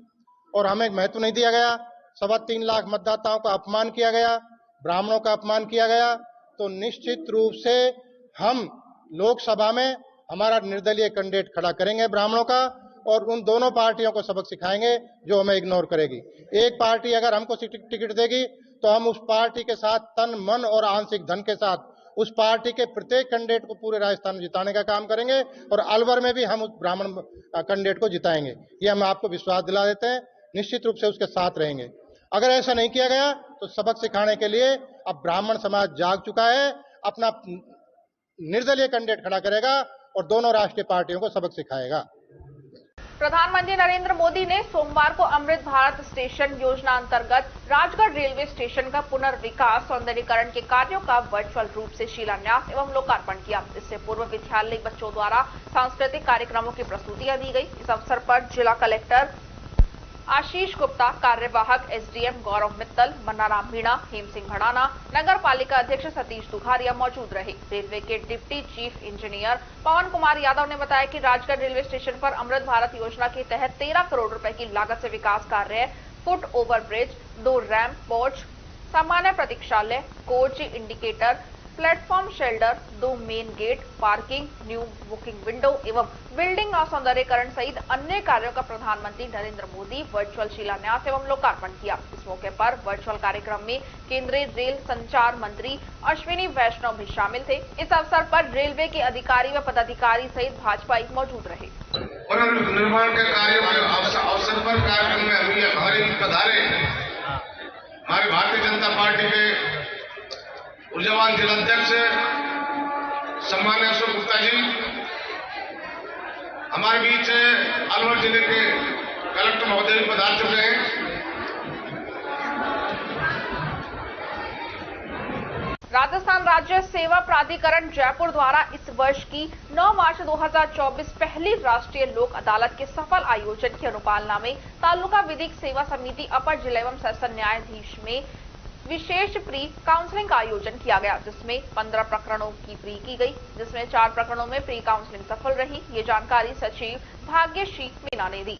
और हमें महत्व नहीं दिया गया, 3.25 लाख मतदाताओं का अपमान किया गया, ब्राह्मणों का अपमान किया गया, तो निश्चित रूप से हम लोकसभा में हमारा निर्दलीय कैंडिडेट खड़ा करेंगे ब्राह्मणों का, और उन दोनों पार्टियों को सबक सिखाएंगे जो हमें इग्नोर करेगी। एक पार्टी अगर हमको टिकट देगी तो हम उस पार्टी के साथ तन मन और आंशिक धन के साथ उस पार्टी के प्रत्येक कैंडिडेट को पूरे राजस्थान में जिताने का काम करेंगे, और अलवर में भी हम उस ब्राह्मण कैंडिडेट को जिताएंगे। ये हम आपको विश्वास दिला देते हैं, निश्चित रूप से उसके साथ रहेंगे। अगर ऐसा नहीं किया गया तो सबक सिखाने के लिए अब ब्राह्मण समाज जाग चुका है, अपना निर्दलीय कैंडिडेट खड़ा करेगा और दोनों राष्ट्रीय पार्टियों को सबक सिखाएगा। प्रधानमंत्री नरेंद्र मोदी ने सोमवार को अमृत भारत स्टेशन योजना अंतर्गत राजगढ़ रेलवे स्टेशन का पुनर्विकास सौंदर्यीकरण के कार्यों का वर्चुअल रूप से शिलान्यास एवं लोकार्पण किया। इससे पूर्व विद्यालय बच्चों द्वारा सांस्कृतिक कार्यक्रमों की प्रस्तुतियां दी गई। इस अवसर पर जिला कलेक्टर आशीष गुप्ता, कार्यवाहक एसडीएम गौरव मित्तल, मन्नाराम मीणा, हेम सिंह भड़ाना, नगर पालिका अध्यक्ष सतीश दुघारिया मौजूद रहे। रेलवे के डिप्टी चीफ इंजीनियर पवन कुमार यादव ने बताया कि राजगढ़ रेलवे स्टेशन पर अमृत भारत योजना के तहत 13 करोड़ रुपए की लागत से विकास कार्य, foot over bridge, 2 ramp, porch, सामान्य प्रतीक्षालय, coach indicator, platform shelter, 2 main gate, parking, new booking window एवं बिल्डिंग और सौंदर्यीकरण सहित अन्य कार्यों का प्रधानमंत्री नरेंद्र मोदी वर्चुअल शिलान्यास एवं लोकार्पण किया। इस मौके पर वर्चुअल कार्यक्रम में केंद्रीय रेल संचार मंत्री अश्विनी वैष्णव भी शामिल थे। इस अवसर पर रेलवे के अधिकारी व पदाधिकारी सहित भाजपाई मौजूद रहे। निर्माण के कार्यों के अवसर पर कार्यक्रम में हमारे पधारे हमारे भारतीय जनता पार्टी के ऊर्जावान जिलाध्यक्ष सम्माननीय अशोक गुप्ता जी, हमारे बीच अलवर जिले के कलेक्टर महोदय भी पधार चुके हैं। राजस्थान राज्य सेवा प्राधिकरण जयपुर द्वारा इस वर्ष की 9 मार्च 2024 पहली राष्ट्रीय लोक अदालत के सफल आयोजन की अनुपालना में तालुका विधिक सेवा समिति अपर जिला एवं सेशन न्यायाधीश में विशेष प्री काउंसलिंग का आयोजन किया गया, जिसमें 15 प्रकरणों की प्री की गई, जिसमें 4 प्रकरणों में प्री काउंसलिंग सफल रही। ये जानकारी सचिव भाग्यश्री मीणा ने दी।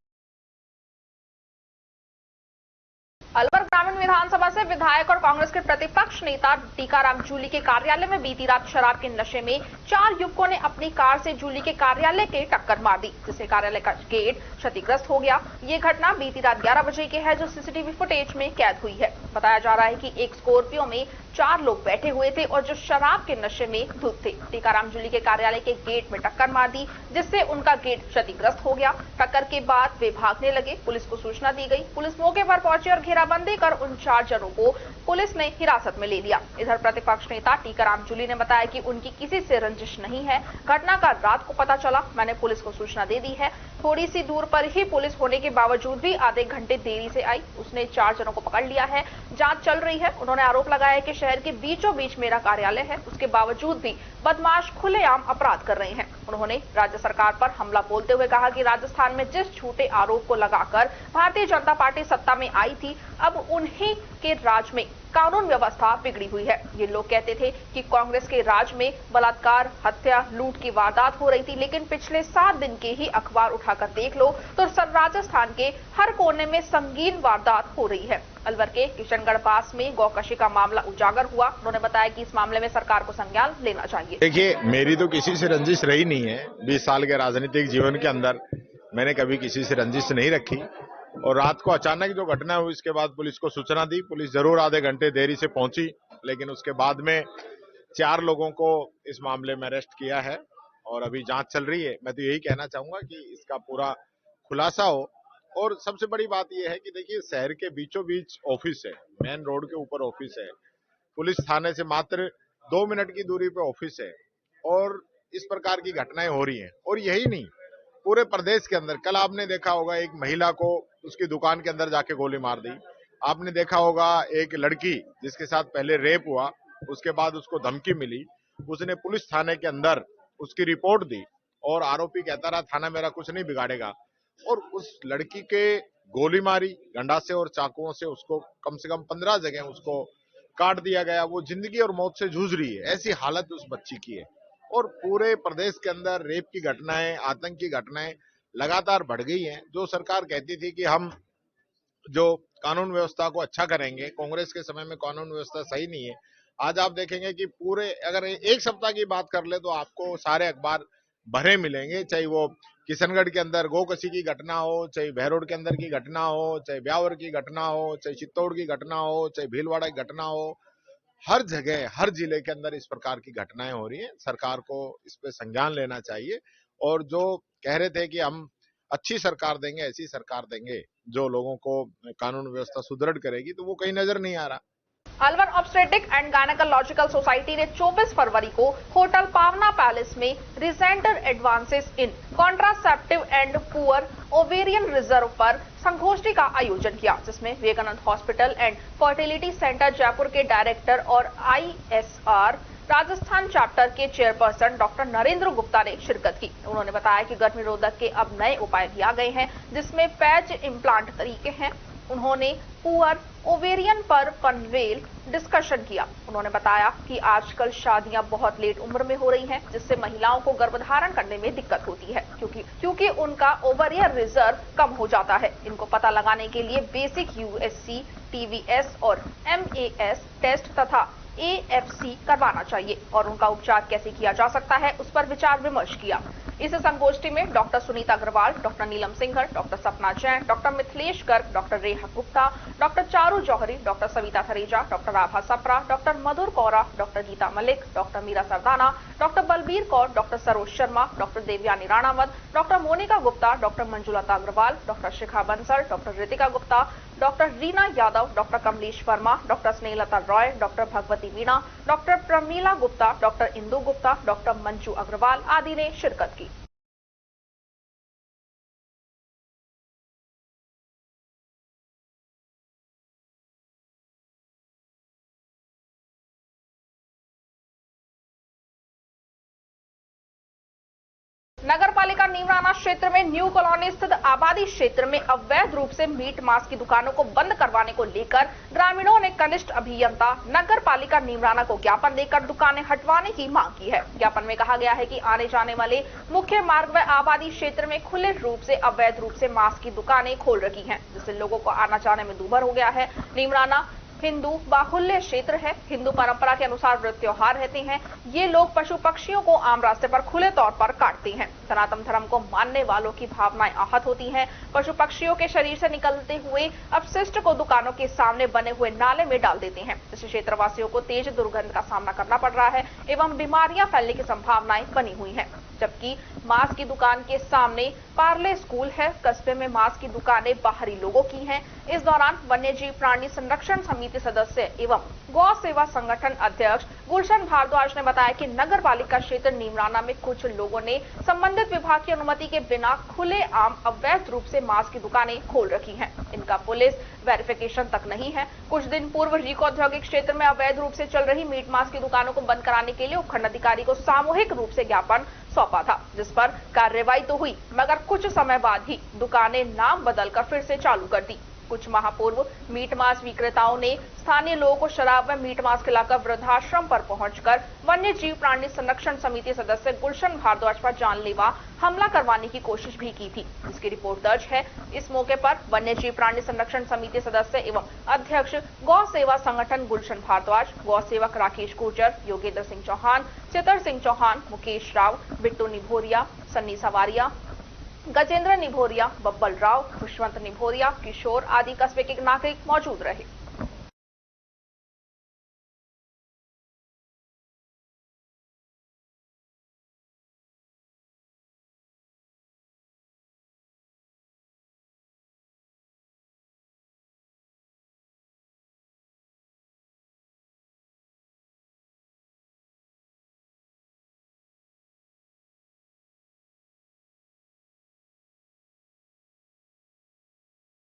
अलवर ग्रामीण विधानसभा से विधायक और कांग्रेस के प्रतिपक्ष नेता टीकाराम जूली के कार्यालय में बीती रात शराब के नशे में 4 युवकों ने अपनी कार से जूली के कार्यालय के टक्कर मार दी, जिससे कार्यालय का गेट क्षतिग्रस्त हो गया। ये घटना बीती रात 11 बजे की है, जो सीसीटीवी फुटेज में कैद हुई है। बताया जा रहा है कि एक स्कॉर्पियो में 4 लोग बैठे हुए थे और जो शराब के नशे में धुत थे। टीकाराम जूली के कार्यालय के गेट में टक्कर मार दी, जिससे उनका गेट क्षतिग्रस्त हो गया। टक्कर के बाद वे भागने लगे। पुलिस को सूचना दी गई। पुलिस मौके पर पहुंची और घेराबंदी कर उन 4 जनों को पुलिस ने हिरासत में ले लिया। इधर प्रतिपक्ष नेता टीकाराम जूली ने बताया कि उनकी किसी से रंजिश नहीं है। घटना का रात को पता चला, मैंने पुलिस को सूचना दे दी है। थोड़ी सी दूर पर ही पुलिस होने के बावजूद भी आधे घंटे देरी से आई। उसने 4 जनों को पकड़ लिया है, जांच चल रही है। उन्होंने आरोप लगाया कि शहर के बीचों बीच मेरा कार्यालय है, उसके बावजूद भी बदमाश खुलेआम अपराध कर रहे हैं। उन्होंने राज्य सरकार पर हमला बोलते हुए कहा कि राजस्थान में जिस झूठे आरोप को लगाकर भारतीय जनता पार्टी सत्ता में आई थी, अब उन्हीं के राज में कानून व्यवस्था बिगड़ी हुई है। ये लोग कहते थे कि कांग्रेस के राज में बलात्कार, हत्या, लूट की वारदात हो रही थी, लेकिन पिछले 7 दिन के ही अखबार उठाकर देख लो तो राजस्थान के हर कोने में संगीन वारदात हो रही है। अलवर के किशनगढ़ पास में गौकशी का मामला उजागर हुआ। उन्होंने बताया कि इस मामले में सरकार को संज्ञान लेना चाहिए। देखिए, मेरी तो किसी से रंजिश रही नहीं है। 20 साल के राजनीतिक जीवन के अंदर मैंने कभी किसी से रंजिश नहीं रखी। और रात को अचानक जो घटना हुई, इसके बाद पुलिस को सूचना दी। पुलिस जरूर आधे घंटे देरी से पहुंची, लेकिन उसके बाद में 4 लोगों को इस मामले में अरेस्ट किया है और अभी जांच चल रही है। मैं तो यही कहना चाहूंगा कि इसका पूरा खुलासा हो। और सबसे बड़ी बात यह है कि देखिए, शहर के बीचों बीच ऑफिस है, मेन रोड के ऊपर ऑफिस है, पुलिस थाने से मात्र 2 मिनट की दूरी पे ऑफिस है, और इस प्रकार की घटनाएं हो रही हैं। और यही नहीं, पूरे प्रदेश के अंदर कल आपने देखा होगा एक महिला को उसकी दुकान के अंदर जाके गोली मार दी। आपने देखा होगा एक लड़की जिसके साथ पहले रेप हुआ, उसके बाद उसको धमकी मिली, उसने पुलिस थाने के अंदर उसकी रिपोर्ट दी और आरोपी कहता रहा थाना मेरा कुछ नहीं बिगाड़ेगा, और उस लड़की के गोली मारी गंडासे और चाकुओं से, उसको कम से कम 15 जगह उसको काट दिया गया। वो जिंदगी और मौत से जूझ रही है, ऐसी हालत उस बच्ची की है। और पूरे प्रदेश के अंदर रेप की घटनाएं, आतंक की घटनाएं लगातार बढ़ गई हैं। जो सरकार कहती थी कि हम जो कानून व्यवस्था को अच्छा करेंगे, कांग्रेस के समय में कानून व्यवस्था सही नहीं है। आज आप देखेंगे कि पूरे, अगर एक सप्ताह की बात कर ले तो आपको सारे अखबार भरे मिलेंगे, चाहे वो किशनगढ़ के अंदर गोकशी की घटना हो, चाहे बहरोड के अंदर की घटना हो, चाहे ब्यावर की घटना हो, चाहे चित्तौड़ की घटना हो, चाहे भीलवाड़ा की घटना हो। हर जगह, हर जिले के अंदर इस प्रकार की घटनाएं हो रही हैं। सरकार को इस पे संज्ञान लेना चाहिए। और जो कह रहे थे कि हम अच्छी सरकार देंगे, ऐसी सरकार देंगे जो लोगों को कानून व्यवस्था सुदृढ़ करेगी, तो वो कहीं नजर नहीं आ रहा। Alwar obstetric and gynaecological society ने 24 फरवरी को होटल पावना पैलेस में recent advances in contraceptive and poor ovarian reserve पर संगोष्ठी का आयोजन किया, जिसमें Vivekanand hospital and fertility centre Jaipur के डायरेक्टर और ISR राजस्थान चैप्टर के चेयरपर्सन डॉक्टर नरेंद्र गुप्ता ने शिरकत की। उन्होंने बताया कि गर्भ निरोधक के अब नए उपाय भी आ गए हैं, जिसमें पैच इम्प्लांट तरीके हैं। उन्होंने पुअर ओवेरियन पर पनवेल डिस्कशन किया। उन्होंने बताया कि आजकल शादियां बहुत लेट उम्र में हो रही हैं, जिससे महिलाओं को गर्भधारण करने में दिक्कत होती है, क्योंकि उनका ओवरियर रिजर्व कम हो जाता है। इनको पता लगाने के लिए बेसिक USC, TVS और MAS टेस्ट तथा AFC करवाना चाहिए और उनका उपचार कैसे किया जा सकता है, उस पर विचार विमर्श किया। इस संगोष्ठी में doctor Sunita Agarwal, doctor Neelam Singhar, doctor Sapna Jain, doctor Mithilesh Garg, doctor Reha Gupta, doctor Charu Johari, doctor Savita Thareja, doctor Abha Sapra, doctor Madhur Kaura, doctor Geeta Malik, doctor Meera Sardana, doctor Balbir Kaur, doctor Saroj Sharma, doctor Devyani Ranawat, doctor Monika Gupta, doctor Manjulata Agarwal, doctor Shikha Bansal, doctor Ritika Gupta, doctor Reena Yadav, doctor Kamlesh Verma, doctor Snehlata Roy, doctor Bhagwati Meena, doctor Pramila Gupta, doctor Indu Gupta, doctor Manju Agarwal आदि ने शिरकत की। नगर पालिका नीमराना क्षेत्र में न्यू कॉलोनी स्थित आबादी क्षेत्र में अवैध रूप से मीट मांस की दुकानों को बंद करवाने को लेकर ग्रामीणों ने कनिष्ठ अभियंता नगर पालिका नीमराना को ज्ञापन देकर दुकानें हटवाने की मांग की है। ज्ञापन में कहा गया है कि आने जाने वाले मुख्य मार्ग व आबादी क्षेत्र में खुले रूप से अवैध रूप से मांस की दुकानें खोल रखी है, जिससे लोगों को आना जाने में दूभर हो गया है। नीमराना हिंदू बाहुल्य क्षेत्र है। हिंदू परंपरा के अनुसार व्रत त्योहार रहते हैं। ये लोग पशु पक्षियों को आम रास्ते पर खुले तौर पर काटते हैं। सनातन धर्म को मानने वालों की भावनाएं आहत होती हैं। पशु पक्षियों के शरीर से निकलते हुए अपशिष्ट को दुकानों के सामने बने हुए नाले में डाल देते हैं। इससे क्षेत्रवासियों को तेज दुर्गंध का सामना करना पड़ रहा है एवं बीमारियां फैलने की संभावनाएं बनी हुई है। जबकि मांस की दुकान के सामने पार्ले स्कूल है। कस्बे में मांस की दुकानें बाहरी लोगों की हैं। इस दौरान वन्यजीव प्राणी संरक्षण समिति सदस्य एवं गौ सेवा संगठन अध्यक्ष गुलशन भारद्वाज ने बताया कि नगर पालिका क्षेत्र नीमराना में कुछ लोगों ने संबंधित विभाग की अनुमति के बिना खुले आम अवैध रूप से मांस की दुकानें खोल रखी हैं। इनका पुलिस वेरिफिकेशन तक नहीं है। कुछ दिन पूर्व रीको औद्योगिक क्षेत्र में अवैध रूप से चल रही मीट मांस की दुकानों को बंद कराने के लिए उपखंड अधिकारी को सामूहिक रूप से ज्ञापन सौंपा था, जिस पर कार्रवाई तो हुई मगर कुछ समय बाद ही दुकानें नाम बदलकर फिर से चालू कर दी। कुछ माह पूर्व मीट मांस विक्रेताओं ने स्थानीय लोगों को शराब व मीट मांस खिलाकर वृद्धाश्रम पर पहुंचकर वन्य जीव प्राणी संरक्षण समिति सदस्य गुलशन भारद्वाज पर जानलेवा हमला करवाने की कोशिश भी की थी, जिसकी रिपोर्ट दर्ज है। इस मौके पर वन्य जीव प्राणी संरक्षण समिति सदस्य एवं अध्यक्ष गौ सेवा संगठन गुलशन भारद्वाज, गौ सेवक राकेश गुर्जर, योगेंद्र सिंह चौहान, चितर सिंह चौहान, मुकेश राव, बिट्टू निभोरिया, सन्नी सवारिया, गजेंद्र निभोरिया, बब्बल राव, खुशवंत निभोरिया, किशोर आदि कस्बे के नागरिक मौजूद रहे।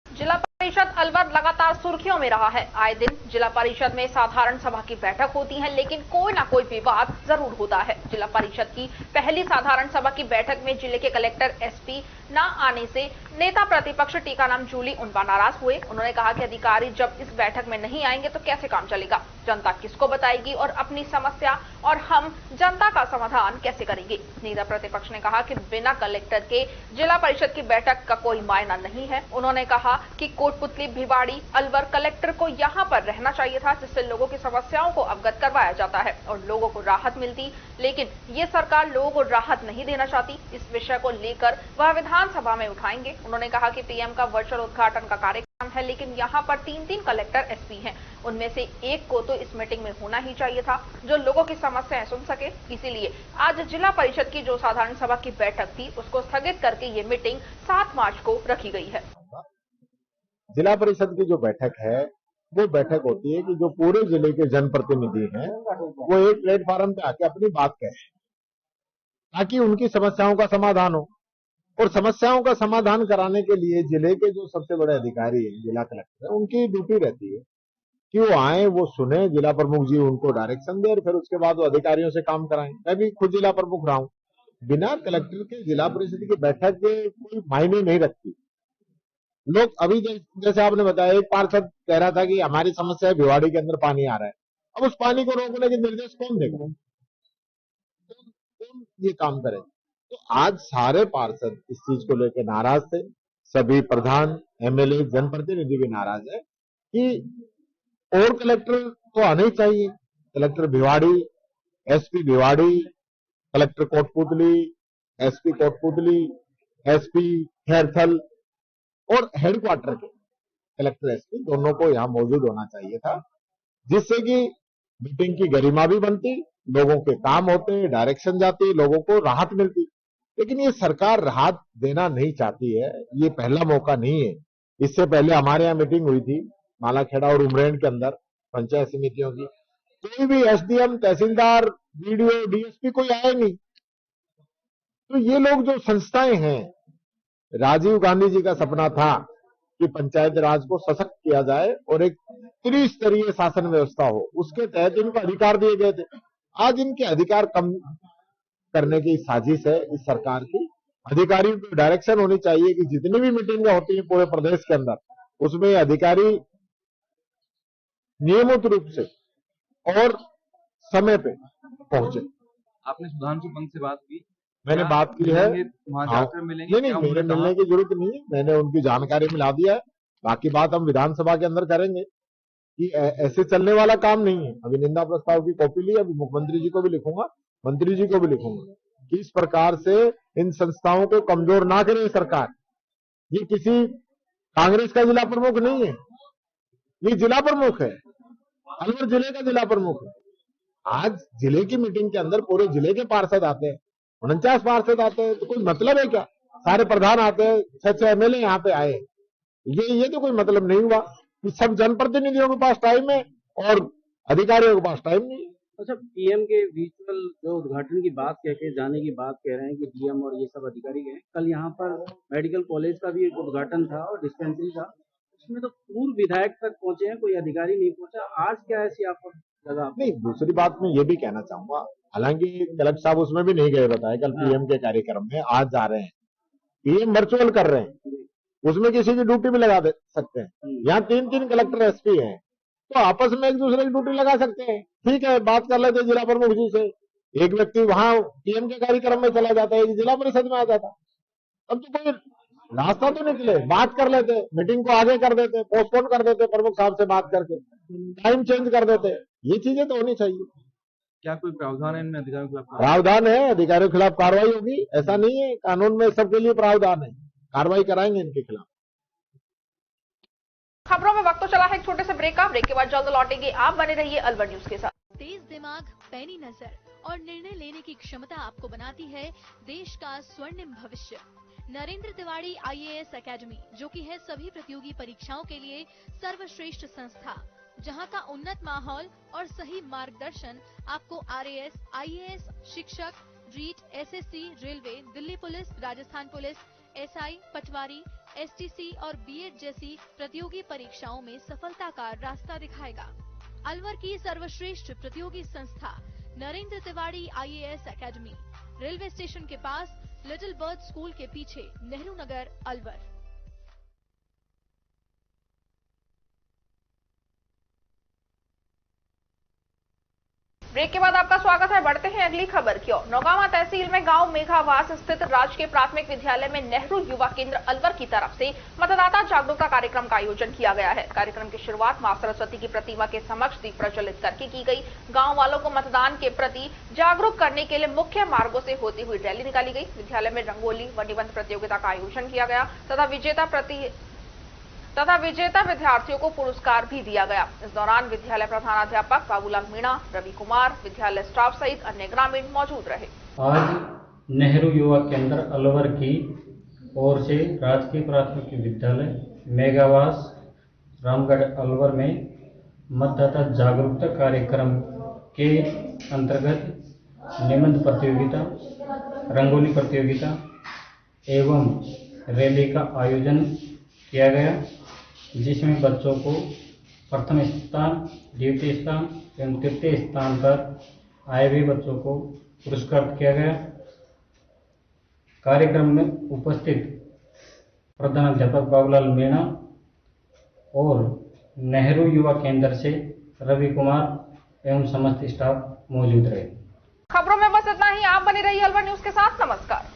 जिला परिषद अलवर लगातार सुर्खियों में रहा है। आए दिन जिला परिषद में साधारण सभा की बैठक होती है, लेकिन कोई ना कोई विवाद जरूर होता है। जिला परिषद की पहली साधारण सभा की बैठक में जिले के कलेक्टर एसपी न आने से नेता प्रतिपक्ष टीकाराम जूली उनपा नाराज हुए। उन्होंने कहा कि अधिकारी जब इस बैठक में नहीं आएंगे तो कैसे काम चलेगा, जनता किसको बताएगी और अपनी समस्या और हम जनता का समाधान कैसे करेंगे। नेता प्रतिपक्ष ने कहा कि बिना कलेक्टर के जिला परिषद की बैठक का कोई मायना नहीं है। उन्होंने कहा कि कोटपुतली, भिवाड़ी, अलवर कलेक्टर को यहाँ पर रहना चाहिए था, जिससे लोगों की समस्याओं को अवगत करवाया जाता है और लोगों को राहत मिलती, लेकिन ये सरकार लोगों को राहत नहीं देना चाहती। इस विषय को लेकर वह विधानसभा में उठाएंगे। उन्होंने कहा कि पीएम का वर्चुअल उद्घाटन का कार्यक्रम है, लेकिन यहाँ पर 3 कलेक्टर एसपी हैं, उनमें से एक को तो इस मीटिंग में होना ही चाहिए था जो लोगों की समस्याएं सुन सके। इसीलिए आज जिला परिषद की जो साधारण सभा की बैठक थी उसको स्थगित करके ये मीटिंग 7 मार्च को रखी गई है। जिला परिषद की जो बैठक है वो बैठक होती है कि जो पूरे जिले के जनप्रतिनिधि हैं वो एक प्लेटफॉर्म पे आके अपनी बात कहें ताकि उनकी समस्याओं का समाधान हो। और समस्याओं का समाधान कराने के लिए जिले के जो सबसे बड़े अधिकारी हैं, जिला कलेक्टर है, उनकी ड्यूटी रहती है कि वो आए, वो सुने, जिला प्रमुख जी उनको डायरेक्शन दे और फिर उसके बाद वो अधिकारियों से काम कराएं। मैं भी खुद जिला प्रमुख रहा हूं। बिना कलेक्टर के जिला परिषद की बैठक के कोई मायने नहीं रखती। लोग अभी जैसे आपने बताया, एक पार्षद कह रहा था कि हमारी समस्या है भिवाड़ी के अंदर पानी आ रहा है। अब उस पानी को रोकने के निर्देश कौन देगा, कौन ये काम करे। तो आज सारे पार्षद इस चीज को लेकर नाराज थे। सभी प्रधान, एमएलए, जनप्रतिनिधि भी नाराज है कि और कलेक्टर तो आने ही चाहिए। Collector Bhiwadi, SP Bhiwadi, collector Kotputli, SP Kotputli, SP Khairthal और हेडक्वार्टर के कलेक्टर एसपी दोनों को यहां मौजूद होना चाहिए था, जिससे कि मीटिंग की गरिमा भी बनती, लोगों के काम होते, डायरेक्शन जाती, लोगों को राहत मिलती। लेकिन ये सरकार राहत देना नहीं चाहती है। ये पहला मौका नहीं है। इससे पहले हमारे यहाँ मीटिंग हुई थी मालाखेड़ा और उमरेन के अंदर पंचायत समितियों की, कोई भी एसडीएम, तहसीलदार, बीडीओ, डीएसपी कोई आया नहीं। तो ये लोग जो संस्थाएं हैं, राजीव गांधी जी का सपना था कि पंचायत राज को सशक्त किया जाए और एक त्रिस्तरीय शासन व्यवस्था हो, उसके तहत इनको अधिकार दिए गए थे। आज इनके अधिकार कम करने की साजिश है इस सरकार की। अधिकारियों को डायरेक्शन होनी चाहिए कि जितनी भी मीटिंगें होती हैं पूरे प्रदेश के अंदर, उसमें अधिकारी नियमित रूप से और समय पे पहुंचे। आपने सुधांशु पंत से बात की? मैंने बात की है। वहां जाकर मिलेंगे? नहीं, मेरे मिलने की जरूरत नहीं है, मैंने उनकी जानकारी मिला दिया है। बाकी बात हम विधानसभा के अंदर करेंगे कि ऐसे चलने वाला काम नहीं है। अभी निंदा प्रस्ताव की कॉपी ली, अभी मुख्यमंत्री जी को भी लिखूंगा, मंत्री जी को भी लिखूंगा कि इस प्रकार से इन संस्थाओं को कमजोर ना करे सरकार। ये किसी कांग्रेस का जिला प्रमुख नहीं है, ये जिला प्रमुख है, अलवर जिले का जिला प्रमुख है। आज जिले की मीटिंग के अंदर पूरे जिले के पार्षद आते हैं, 49 पार्षद आते हैं, तो कोई मतलब है क्या? सारे प्रधान आते हैं, 6 एमएलए यहाँ पे आए, ये तो कोई मतलब नहीं हुआ कि सब जनप्रतिनिधियों के पास टाइम है और अधिकारियों के पास टाइम नहीं है। अच्छा, पीएम के विजुअल जो उद्घाटन की बात कह के जाने की बात कह रहे हैं कि डीएम और ये सब अधिकारी गए। कल यहाँ पर मेडिकल कॉलेज का भी एक उद्घाटन था और डिस्पेंसरी का, उसमें तो पूर्व विधायक तक पहुंचे हैं, कोई अधिकारी नहीं पहुंचा। आज क्या ऐसी आपको लगा? नहीं, दूसरी बात मैं ये भी कहना चाहूंगा, हालांकि कलेक्टर साहब उसमें भी नहीं गए बताए, कल पीएम के कार्यक्रम में, आज जा रहे हैं। पीएम वर्चुअल कर रहे हैं, उसमें किसी की ड्यूटी भी लगा दे सकते हैं। यहाँ 3 कलेक्टर एसपी हैं, तो आपस में एक दूसरे की ड्यूटी लगा सकते हैं। ठीक है, बात कर लेते जिला प्रमुख जी से, एक व्यक्ति वहां पीएम के कार्यक्रम में चला जाता है, जिला परिषद में आ जाता। अब तो कोई रास्ता तो निकले, बात कर लेते, मीटिंग को आगे कर देते, पोस्टपोन कर देते, प्रमुख साहब से बात करके टाइम चेंज कर देते। ये चीजें तो होनी चाहिए। क्या कोई प्रावधान है इनमें अधिकारियों के खिलाफ? प्रावधान है, अधिकारियों के खिलाफ कार्रवाई होगी, ऐसा नहीं है। कानून में सबके लिए प्रावधान है, कार्रवाई कराएंगे इनके खिलाफ। खबरों में वक्त तो चला है एक छोटे से ब्रेक का। ब्रेक के बाद जल्द लौटेंगे, आप बने रहिए अलवर न्यूज के साथ। तेज दिमाग, पैनी नजर और निर्णय लेने की क्षमता आपको बनाती है देश का स्वर्णिम भविष्य। नरेंद्र तिवारी आईएएस एकेडमी, जो कि है सभी प्रतियोगी परीक्षाओं के लिए सर्वश्रेष्ठ संस्था, जहां का उन्नत माहौल और सही मार्गदर्शन आपको आरएएस, आईएएस, शिक्षक, REET, SSC, railway, Delhi police, Rajasthan police, SI, patwari, STC और बीएड जैसी प्रतियोगी परीक्षाओं में सफलता का रास्ता दिखाएगा। अलवर की सर्वश्रेष्ठ प्रतियोगी संस्था Narendra Tiwari IAS academy, railway station के पास, लिटिल बर्ड स्कूल के पीछे, नेहरू नगर, अलवर। ब्रेक के बाद आपका स्वागत है। बढ़ते हैं अगली खबर की ओर। नौगामा तहसील में गांव मेघावास स्थित राजकीय प्राथमिक विद्यालय में नेहरू युवा केंद्र अलवर की तरफ से मतदाता जागरूकता कार्यक्रम का आयोजन किया गया है। कार्यक्रम की शुरुआत मां सरस्वती की प्रतिमा के समक्ष दीप प्रज्वलित करके की गई। गाँव वालों को मतदान के प्रति जागरूक करने के लिए मुख्य मार्गों से होती हुई रैली निकाली गई। विद्यालय में रंगोली व निबंध प्रतियोगिता का आयोजन किया गया तथा विजेता विद्यार्थियों को पुरस्कार भी दिया गया। इस दौरान विद्यालय प्रधानाध्यापक बाबूलाल मीणा, रवि कुमार, विद्यालय स्टाफ सहित अन्य ग्रामीण मौजूद रहे। आज नेहरू युवा केंद्र अलवर की ओर से राजकीय प्राथमिक विद्यालय मेघावास रामगढ़ अलवर में मतदाता जागरूकता कार्यक्रम के अंतर्गत निबंध प्रतियोगिता, रंगोली प्रतियोगिता एवं रैली का आयोजन किया गया, जिसमें बच्चों को प्रथम स्थान, द्वितीय स्थान एवं तृतीय स्थान पर आए हुए बच्चों को पुरस्कृत किया गया। कार्यक्रम में उपस्थित प्रधानाध्यापक बाबूलाल मीणा और नेहरू युवा केंद्र से रवि कुमार एवं समस्त स्टाफ मौजूद रहे। खबरों में बस इतना ही। आप बने रहिए अलवर न्यूज के साथ। नमस्कार।